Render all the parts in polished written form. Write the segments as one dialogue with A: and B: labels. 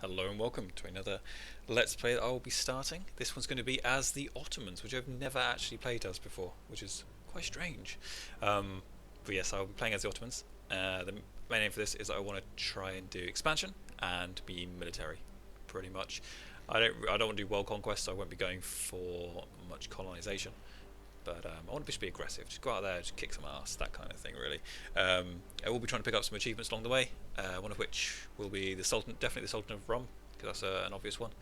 A: Hello and welcome to another Let's Play that I will be starting. This one's going to be as the Ottomans, which I've never actually played as before, which is quite strange. But yes, I'll be playing as the Ottomans. The main aim for this is I want to try and do expansion and be military, pretty much. I don't want to do world conquest, so I won't be going for much colonization. But I want to just be aggressive, just go out there, just kick some ass, that kind of thing, really. I will be trying to pick up some achievements along the way, one of which will be the Sultan, definitely the Sultan of Rum, because that's an obvious one.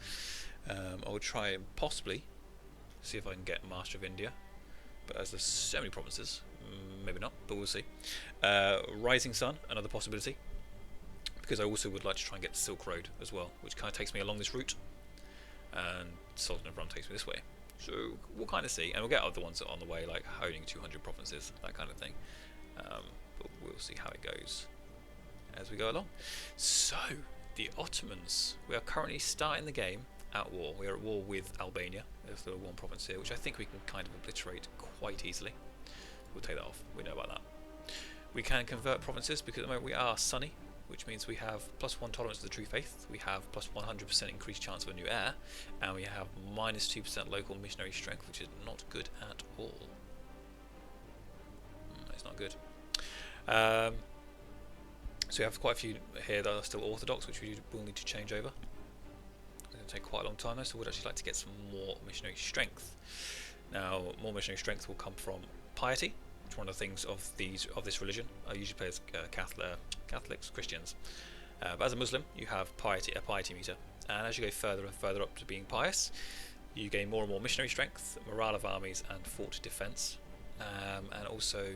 A: I will try and possibly see if I can get Master of India, but as there's so many provinces, maybe not, but we'll see. Rising Sun, another possibility, because I also would like to try and get the Silk Road as well, which kind of takes me along this route, and Sultan of Rum takes me this way. So we'll kind of see, and we'll get other ones on the way, like owning 200 provinces, that kind of thing. But we'll see how it goes as we go along. So, the Ottomans. We are currently starting the game at war. We are at war with Albania. There's the one province here, which I think we can kind of obliterate quite easily. We'll take that off. We know about that. We can convert provinces because at the moment we are Sunni, which means we have +1 tolerance to the true faith, we have +100% increased chance of a new heir, and we have -2% local missionary strength, which is not good at all. It's not good. So we have quite a few here that are still Orthodox, which we will need to change over. It's going to take quite a long time though, so we'd actually like to get some more missionary strength. Now, more missionary strength will come from piety, which is one of the things of this religion. I usually play as Catholics, Christians. But as a Muslim, you have a piety meter, and as you go further and further up to being pious, you gain more and more missionary strength, morale of armies, and fort defense. And also,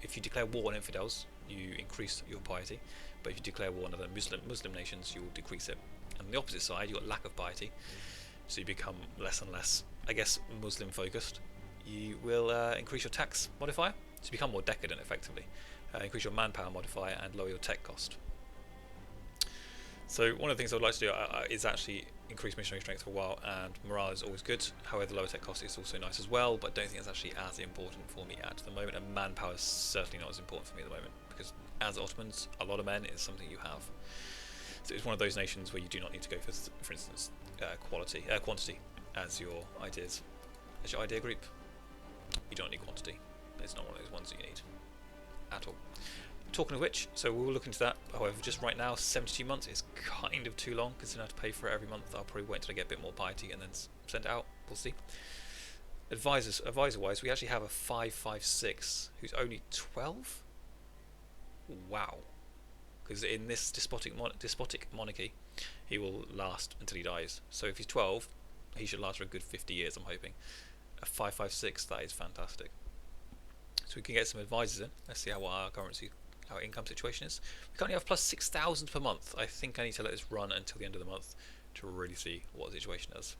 A: if you declare war on infidels, you increase your piety. But if you declare war on other Muslim nations, you will decrease it. And on the opposite side, you've got lack of piety, so you become less and less, I guess, Muslim focused. You will increase your tax modifier to become more decadent, effectively. Increase your manpower modifier and lower your tech cost. So one of the things I would like to do is actually increase missionary strength for a while, and morale is always good. However, the lower tech cost is also nice as well, but I don't think it's actually as important for me at the moment, and manpower is certainly not as important for me at the moment, because as Ottomans, a lot of men is something you have. So it's one of those nations where you do not need to go for instance, quantity as your idea group. You don't need quantity. It's not one of those ones that you need at all. Talking of which, so we'll look into that. However, just right now, 72 months is kind of too long, considering I have to pay for it every month. I'll probably wait until I get a bit more piety and then send it out. We'll see. Advisor-wise, we actually have a 556 who's only 12. Wow. Because in this despotic monarchy, he will last until he dies. So if he's 12, he should last for a good 50 years, I'm hoping. A 556, that is fantastic. So we can get some advisors in. Let's see how our income situation is. We currently have +6,000 per month. I think I need to let this run until the end of the month to really see what the situation is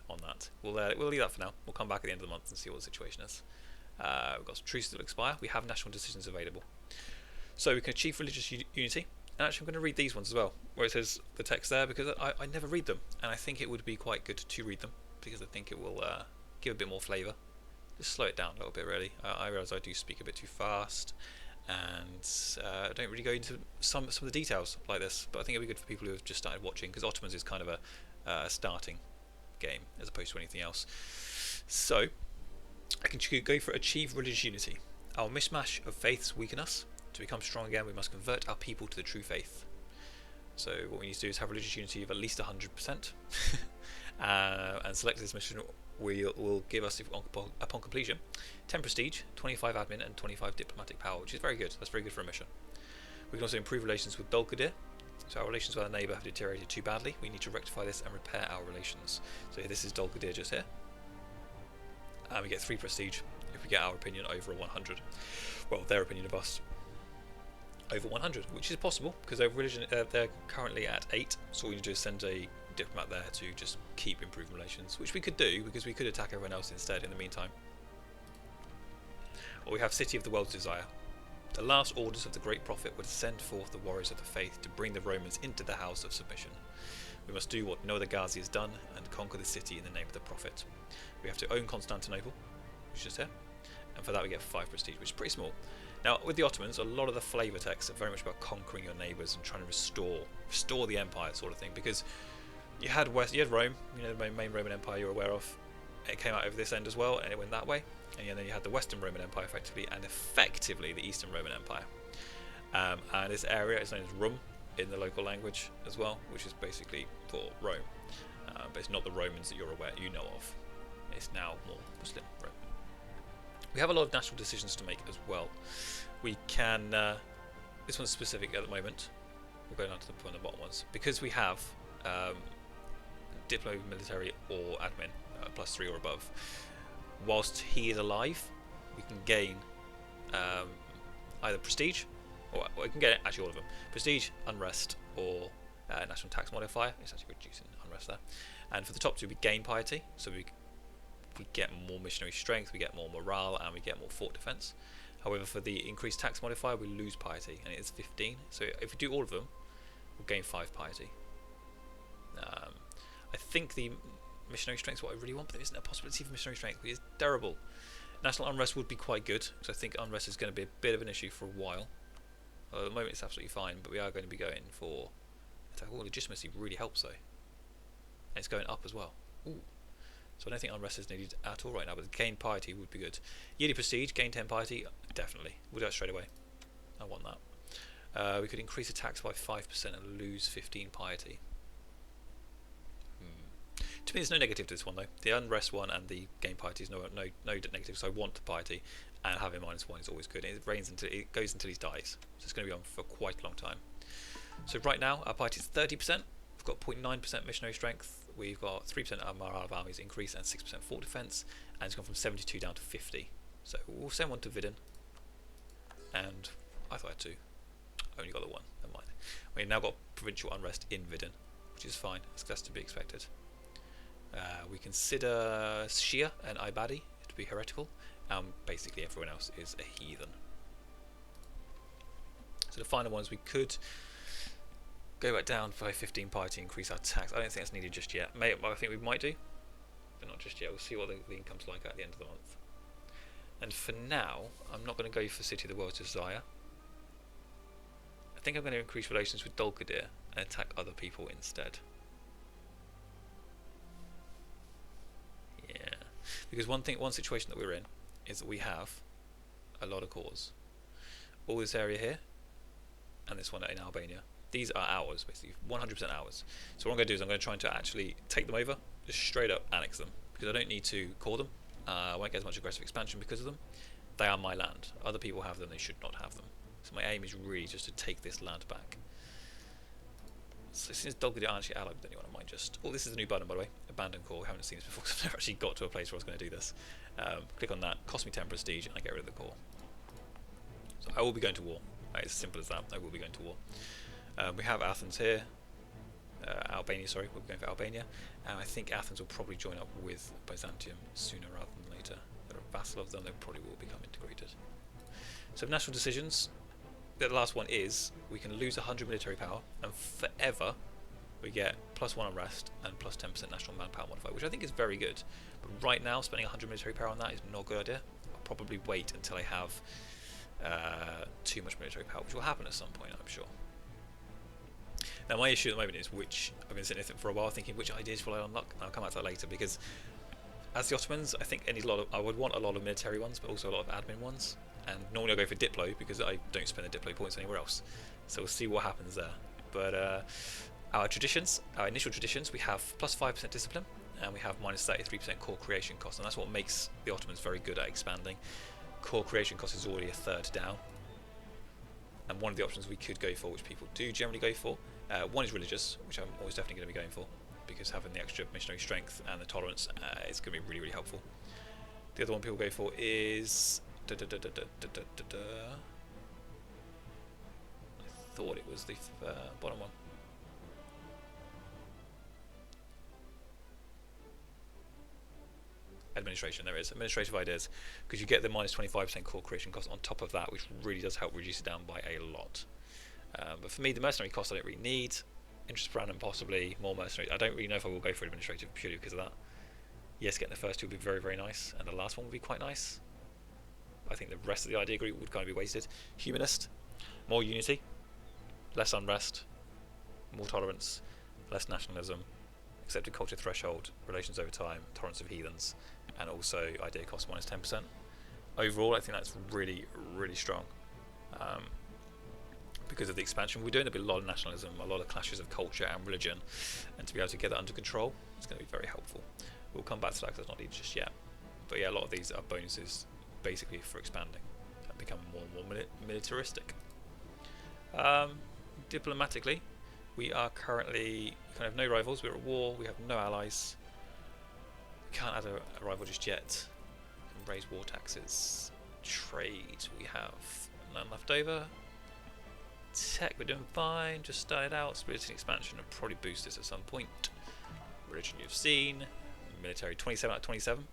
A: on that. We'll leave that for now. We'll come back at the end of the month and see what the situation is. We've got some truces that will expire. We have national decisions available. So we can achieve religious unity. And actually I'm going to read these ones as well, where it says the text there, because I never read them, and I think it would be quite good to read them, because I think it will give a bit more flavour. Just slow it down a little bit, really. I realise I do speak a bit too fast, and I don't really go into some of the details like this, but I think it'll be good for people who have just started watching, because Ottomans is kind of a starting game as opposed to anything else. So I can go for achieve religious unity. Our mishmash of faiths weaken us. To become strong again, we must convert our people to the true faith. So what we need to do is have religious unity of at least 100%, and select this mission will give us, upon completion, 10 prestige, 25 admin, and 25 diplomatic power, which is very good. That's very good for a mission. We can also improve relations with Dulgadir. So our relations with our neighbour have deteriorated too badly. We need to rectify this and repair our relations. So this is Dulgadir just here. And we get 3 prestige if we get our opinion over a 100. Well, their opinion of us over 100, which is possible because they're currently at 8, so all we need to do is send a diplomat there to just keep improving relations, which we could do because we could attack everyone else instead in the meantime. Or we have City of the World's Desire. The last orders of the great prophet were to send forth the warriors of the faith to bring the Romans into the house of submission. We must do what no other Ghazi has done and conquer the city in the name of the prophet. We have to own Constantinople, which is here, and for that we get 5 prestige, which is pretty small. Now, with the Ottomans, a lot of the flavor texts are very much about conquering your neighbours and trying to restore the empire, sort of thing. Because you had Rome, the main Roman Empire you're aware of. It came out over this end as well, and it went that way. And then you had the Western Roman Empire, effectively the Eastern Roman Empire. And this area is known as Rum in the local language as well, which is basically for Rome. But it's not the Romans that you know of. It's now more Muslim Rome. We have a lot of national decisions to make as well. We can, this one's specific at the moment. We'll go down to the bottom ones. Because we have Diplo, military or admin, +3 or above. Whilst he is alive, we can gain either prestige, or we can get actually all of them. Prestige, unrest, or national tax modifier. It's actually reducing unrest there. And for the top two, we gain piety, so we get more missionary strength, we get more morale, and we get more fort defense. However, for the increased tax modifier, we lose piety, and it is 15. So if we do all of them, we'll gain 5 piety. I think the missionary strength is what I really want, but there isn't a possibility for missionary strength, which is terrible. National unrest would be quite good, because I think unrest is going to be a bit of an issue for a while. At the moment it's absolutely fine, but we are going to be going for attack. Legitimacy really helps though. And it's going up as well. Ooh. So I don't think unrest is needed at all right now, but gain piety would be good. Yearly prestige, gain 10 piety, definitely. We'll do that straight away. I want that. We could increase attacks by 5% and lose 15 piety. To me, there's no negative to this one though. The unrest one and the gain piety is no negative. So I want the piety, and having -1 is always good. It goes until he dies, so it's going to be on for quite a long time. So right now our piety is 30%. We've got 0.9% missionary strength. We've got 3% of morale of armies increase and 6% fort defense, and it's gone from 72 down to 50. So we'll send one to Vidin, and I thought I had 2. Only got the 1. Never mind. We've now got provincial unrest in Vidin, which is fine. That's to be expected. We consider Shia and Ibadi to be heretical. Basically everyone else is a heathen. So the final ones, we could go back down by 15 piety, increase our tax. I don't think that's needed just yet. I think we might do, but not just yet. We'll see what the income's like at the end of the month. And for now, I'm not going to go for City of the World's Desire. I think I'm going to increase relations with Dulkadir and attack other people instead. Yeah, because one situation that we're in is that we have a lot of cores. All this area here, and this one in Albania. These are ours, basically 100% ours. So what I'm going to do is I'm going to try to actually take them over, just straight up annex them, because I don't need to core them. I won't get as much aggressive expansion because of them. They are my land. Other people have them, they should not have them. So my aim is really just to take this land back. So since Dulkadir aren't actually allied with anyone, I might just... Oh, this is a new button, by the way. Abandon core. We haven't seen this before because I've never actually got to a place where I was going to do this. Click on that. Cost me 10 prestige and I get rid of the core. So I will be going to war. It's as simple as that. I will be going to war. We have Athens here. Albania, sorry. We're going for Albania. And I think Athens will probably join up with Byzantium sooner rather than later. They're a vassal of them. They probably will become integrated. So national decisions. The last one is we can lose 100 military power, and forever we get +1 unrest and +10% national manpower modifier, which I think is very good. But right now, spending 100 military power on that is not a good idea. I'll probably wait until I have too much military power, which will happen at some point, I'm sure. Now, my issue at the moment is I've been sitting there for a while thinking which ideas will I unlock, and I'll come back to that later, because as the Ottomans, I think I would want a lot of military ones, but also a lot of admin ones. And normally I go for Diplo because I don't spend the Diplo points anywhere else. So we'll see what happens there. But our initial traditions, we have +5% discipline, and we have -33% core creation cost, and that's what makes the Ottomans very good at expanding. Core creation cost is already a third down. And one of the options we could go for, which people do generally go for, one is religious, which I'm always definitely going to be going for, because having the extra missionary strength and the tolerance is going to be really, really helpful. The other one people go for is... I thought it was the bottom one. Administration, there is. Administrative ideas, because you get the -25% core creation cost on top of that, which really does help reduce it down by a lot. But for me, the mercenary cost I don't really need. Interest per annum possibly, more mercenary. I don't really know if I will go for administrative purely because of that. Yes, getting the first two would be very, very nice, and the last one would be quite nice. I think the rest of the idea group would kind of be wasted. Humanist, more unity, less unrest, more tolerance, less nationalism, accepted culture threshold, relations over time, tolerance of heathens, and also idea cost minus 10%. Overall, I think that's really, really strong. Because of the expansion, we're doing a lot of nationalism, a lot of clashes of culture and religion, and to be able to get that under control, it's going to be very helpful. We'll come back to that because it's not needed just yet. But yeah, a lot of these are bonuses basically for expanding and becoming more and more militaristic. Diplomatically, we are currently kind of no rivals. We're at war. We have no allies. We can't add a rival just yet. We can raise war taxes. Trade, we have none left over. Tech, we're doing fine. Just started out. Spiritual expansion will probably boost this at some point. Religion, you've seen. Military, 27 out of 27.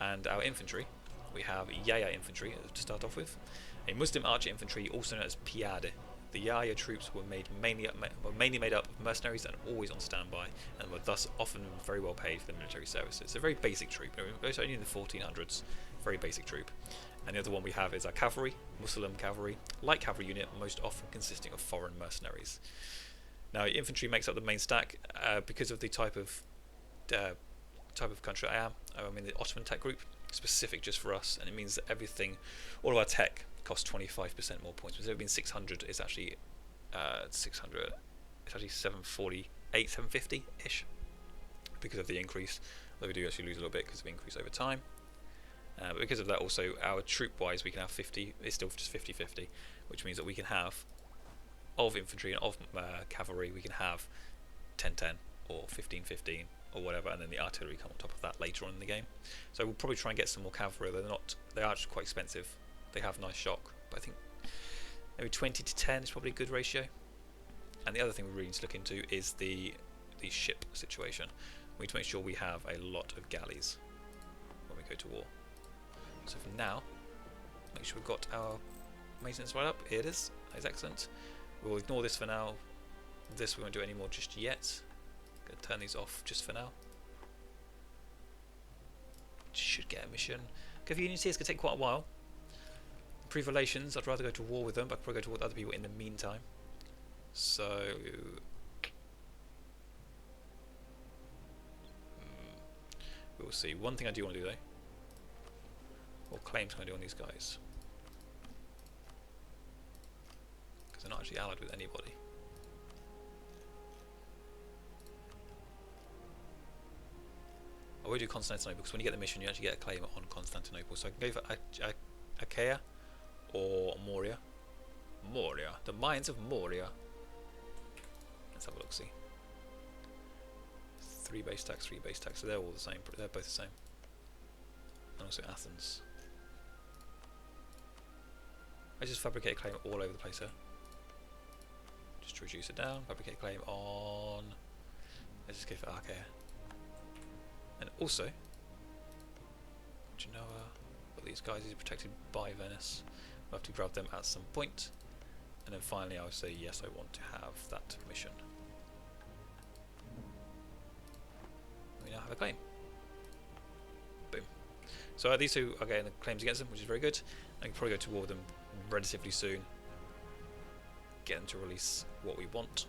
A: And our infantry, we have Yaya infantry to start off with. A Muslim archer infantry, also known as Piyade. The Yaya troops were mainly made up of mercenaries and always on standby, and were thus often very well paid for the military services. It's a very basic troop. It's only in the 1400s. Very basic troop. And the other one we have is our cavalry, Muslim cavalry, light cavalry unit, most often consisting of foreign mercenaries. Now, infantry makes up the main stack because of the type of country I am. I'm in the Ottoman tech group, specific just for us, and it means that everything, all of our tech costs 25% more points. Instead of being 600, it's actually 600. It's actually 748, 750-ish because of the increase. Although we do actually lose a little bit because of the increase over time. But because of that, also our troop-wise, we can have 50. It's still just 50-50, which means that we can have of infantry and of cavalry, we can have 10-10 or 15-15 or whatever, and then the artillery come on top of that later on in the game. So we'll probably try and get some more cavalry. They are actually quite expensive. They have nice shock, but I think maybe 20-10 is probably a good ratio. And the other thing we really need to look into is the ship situation. We need to make sure we have a lot of galleys when we go to war. So for now, make sure we've got our maintenance right up. Here it is. That's excellent. We'll ignore this for now. This we won't do any more just yet. Gonna turn these off just for now. Should get a mission. Okay, for unity, it's gonna take quite a while. Improve relations. I'd rather go to war with them, but I'd probably go to war with other people in the meantime. So we'll see. One thing I do want to do though. What claims can I do on these guys? Because they're not actually allied with anybody. I will do Constantinople because when you get the mission, you actually get a claim on Constantinople. So I can go for Achaia or Moria. Moria, the mines of Moria. Let's have a look. See, 3 base tax, 3 base tax. So they're all the same. They're both the same. And also Athens. I just fabricate a claim all over the place here. Just to reduce it down. Fabricate a claim on. Let's just go for Achaia. And also, Genoa, but these guys are protected by Venice. We'll have to grab them at some point. And then finally I'll say yes, I want to have that mission. We now have a claim. Boom. So these two are getting the claims against them, which is very good. I can probably go to war with them relatively soon. Get them to release what we want.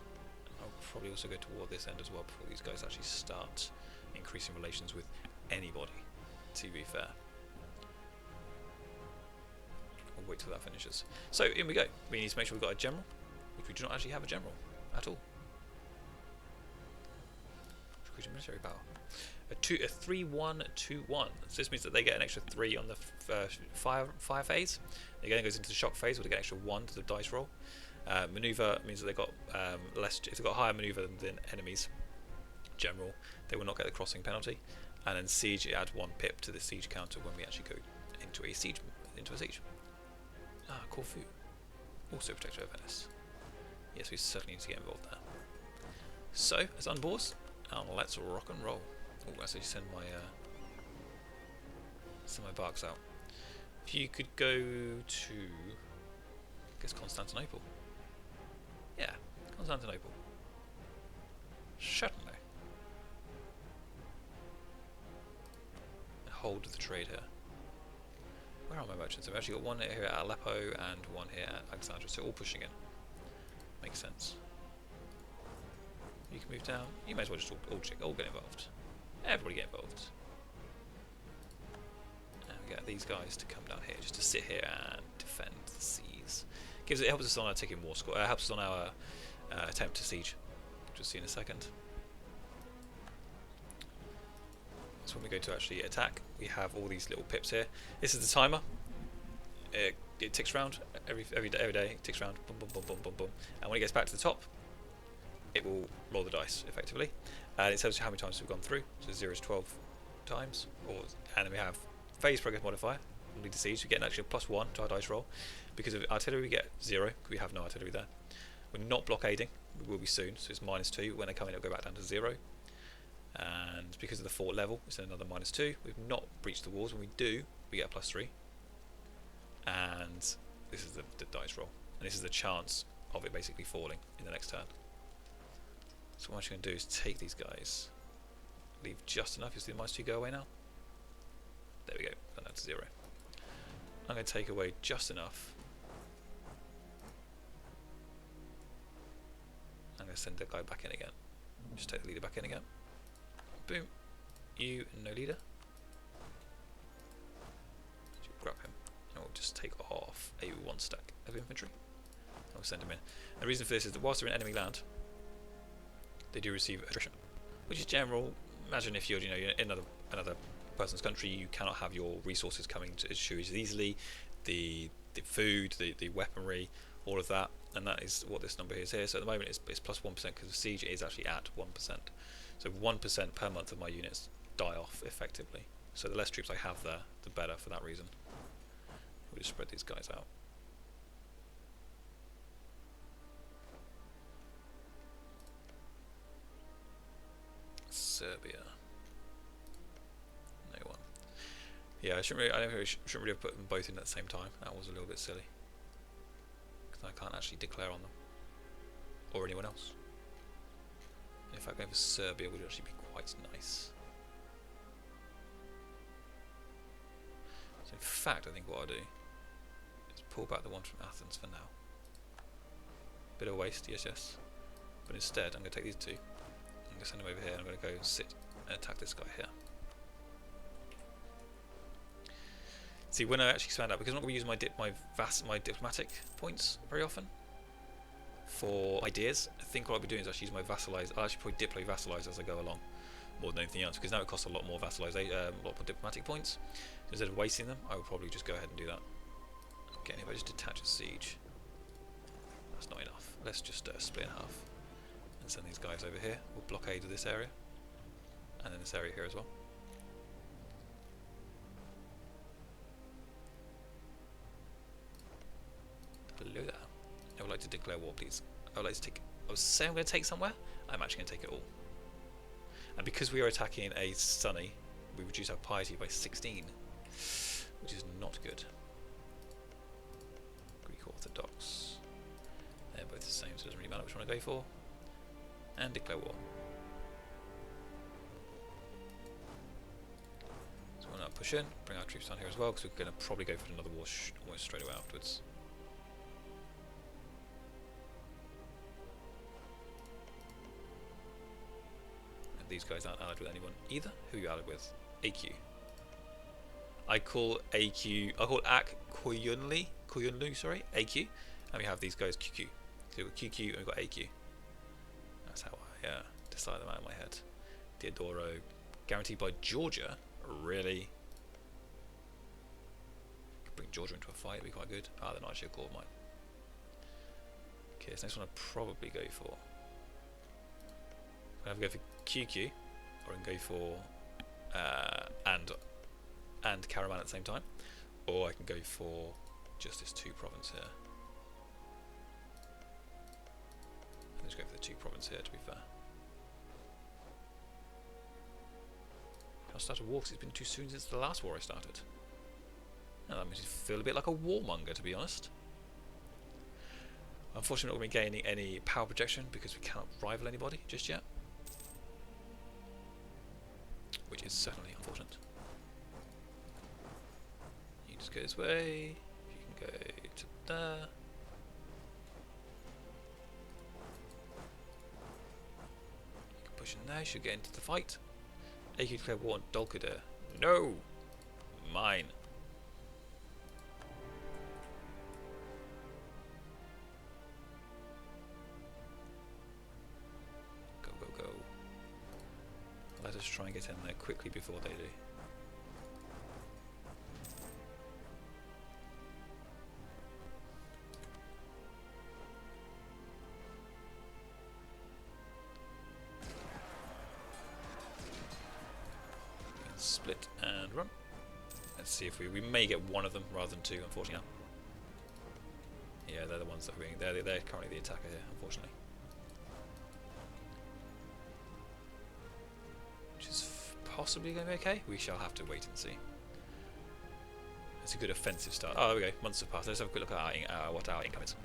A: I'll probably also go to war this end as well before these guys actually start increasing relations with anybody, to be fair. We'll wait till that finishes. So in we go. We need to make sure we've got a general, which we do not actually have a general at all. Recruiting military power. A 3-1-2-1. So this means that they get an extra 3 on the fire phase. It again goes into the shock phase, where they get an extra 1 to the dice roll. Maneuver means that they got less. If they got higher maneuver than enemies, general, they will not get the crossing penalty. And then siege, it adds 1 pip to the siege counter when we actually go into a siege. Corfu, also protector of Venice. Yes, we certainly need to get involved there. So let's unboard and let's rock and roll. Oh, let's actually send my barks out. If you could go to, I guess, Constantinople. Yeah, Constantinople. Certainly. Hold the trade here. Where are my merchants? I've actually got one here at Aleppo and one here at Alexandria, so all pushing in. Makes sense. You can move down. You may as well just all get involved. Everybody get involved. And we get these guys to come down here, just to sit here and defend the seas. It helps us on our ticking war score. Helps us on our attempt to siege. Just see in a second. So when we go to actually attack, we have all these little pips here. This is the timer. It ticks round every day. It ticks round, boom, boom, boom, boom, boom, boom. And when it gets back to the top, it will roll the dice effectively. And it tells you how many times we've gone through. So 0 to 12 times. And then we have phase progress modifier. We'll lead the siege. We get an extra +1 to our dice roll. Because of artillery, we get 0. We have no artillery there. We're not blockading. We will be soon. So it's -2. When they come in, it'll go back down to 0. And because of the fort level, it's another -2. We've not breached the walls. When we do, we get a +3. And this is the dice roll. And this is the chance of it basically falling in the next turn. So what I'm actually going to do is take these guys, leave just enough. You'll see the -2 go away now. There we go, gone down to 0. I'm going to take away just enough. I'm going to send the guy back in again. Just take the leader back in again. Boom. You, no leader. Grab him. And we'll just take off a 1 stack of infantry. And we'll send him in. And the reason for this is that whilst they're in enemy land, they do receive attrition, which is general. Imagine if you're, you're in another person's country, you cannot have your resources coming to you as easily, the food, the weaponry, all of that, and that is what this number is here. So at the moment it's +1% because the siege is actually at 1%. So 1% per month of my units die off effectively. So the less troops I have there, the better for that reason. We'll just spread these guys out. Serbia. No one. Yeah, I shouldn't really have put them both in at the same time. That was a little bit silly. Because I can't actually declare on them. Or anyone else. In fact, going for Serbia would actually be quite nice. So in fact, I think what I'll do is pull back the one from Athens for now. Bit of a waste, yes. But instead, I'm going to take these two. I'm going to send them over here, and I'm going to go sit and attack this guy here. See, when I actually expand out, because I'm not going to use my diplomatic points very often for ideas, I think what I'll be doing is actually use my vassalize. I'll actually probably diplo vassalize as I go along, more than anything else, because now it costs a lot more vassalization, a lot more diplomatic points. So instead of wasting them, I will probably just go ahead and do that. Okay, if I just detach a siege, that's not enough. Let's just split in half and send these guys over here. We'll blockade this area, and then this area here as well. Hello there. I would like to declare war, please. I would like to take. I was saying I'm going to take somewhere. I'm actually going to take it all. And because we are attacking a sunny, we reduce our piety by 16, which is not good. Greek Orthodox. They're both the same, so it doesn't really matter which one I go for. And declare war. So we'll now push in, bring our troops down here as well, because we're going to probably go for another war almost straight away afterwards. These guys aren't allied with anyone either. Who are you allied with? AQ. I call AK Koyunlu, sorry, AQ. And we have these guys QQ. So we've got QQ and we've got AQ. That's how I decide them out in my head. Diodoro. Guaranteed by Georgia? Really? Could bring Georgia into a fight, it'd be quite good. Ah, they're not actually a core of mine. Okay, so next one I'd probably go for. I can go for QQ, or I can go for and Caraman at the same time, or I can go for just this 2 province here. Let's go for the 2 province here, to be fair. Can I start a war? Because it's been too soon since the last war I started. Now that makes me feel a bit like a warmonger, to be honest. Unfortunately, we're not going to be gaining any power projection because we can't rival anybody just yet. Which is certainly unfortunate. You Just go this way. You can go to there. You can push in there. Should get into the fight. AK declare war on Dulcader. No! Mine. Go, go, go. Let us try and get in there quickly before they do. Split and run. Let's see if we may get one of them rather than two, unfortunately. Yeah, they're the ones that they're currently the attacker here, unfortunately. Which is possibly going to be okay. We shall have to wait and see. It's a good offensive start. Oh, there we go. Months have passed. Let's have a quick look at what our income is.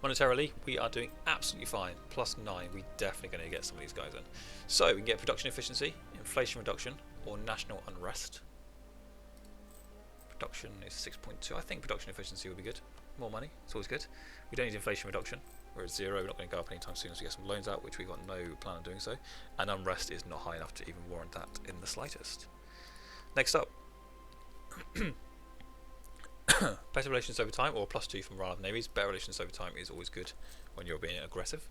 A: Monetarily, we are doing absolutely fine. +9. We're definitely going to get some of these guys in. So, we can get production efficiency, inflation reduction, or national unrest. Production is 6.2. I think production efficiency would be good. More money, it's always good. We don't need inflation reduction. We're at 0. We're not going to go up anytime soon as we get some loans out, which we've got no plan on doing so. And unrest is not high enough to even warrant that in the slightest. Next up. Better relations over time, or +2 from morale of navies. Better relations over time is always good when you're being aggressive.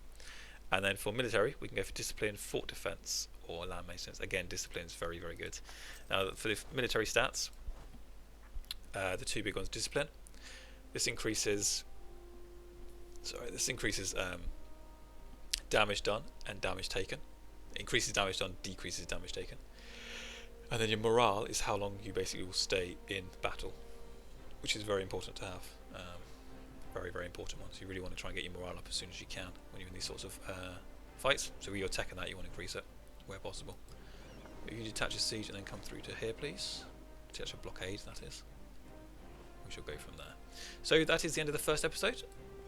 A: And then for military, we can go for discipline, fort defense, or land maintenance. Again, discipline is very, very good. Now, for the military stats, the two big ones: discipline. This increases. Damage done and damage taken. It increases damage done, decreases damage taken. And then your morale is how long you basically will stay in battle, which is very important to have. Very, very important one. So you really want to try and get your morale up as soon as you can when you're in these sorts of fights. So with your tech and that, you want to increase it where possible. If you detach a siege and then come through to here, please. Detach a blockade, that is. We shall go from there. So that is the end of the first episode.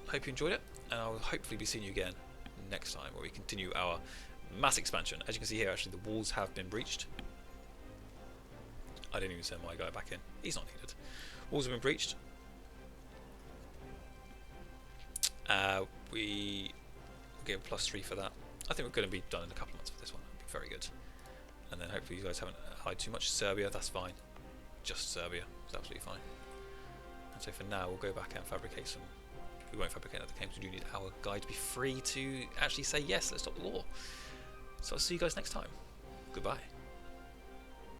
A: I hope you enjoyed it, and I'll hopefully be seeing you again next time, where we continue our mass expansion. As you can see here, actually, the walls have been breached. I didn't even send my guy back in. He's not needed. Walls have been breached. We give +3 for that. I think we're going to be done in a couple of months for this one. It'll be very good. And then hopefully you guys haven't hired too much. Serbia, that's fine. Just Serbia, it's absolutely fine. And so for now, we'll go back and fabricate some. We won't fabricate other games. We do need our guy to be free to actually say yes, let's stop the war. So I'll see you guys next time. Goodbye.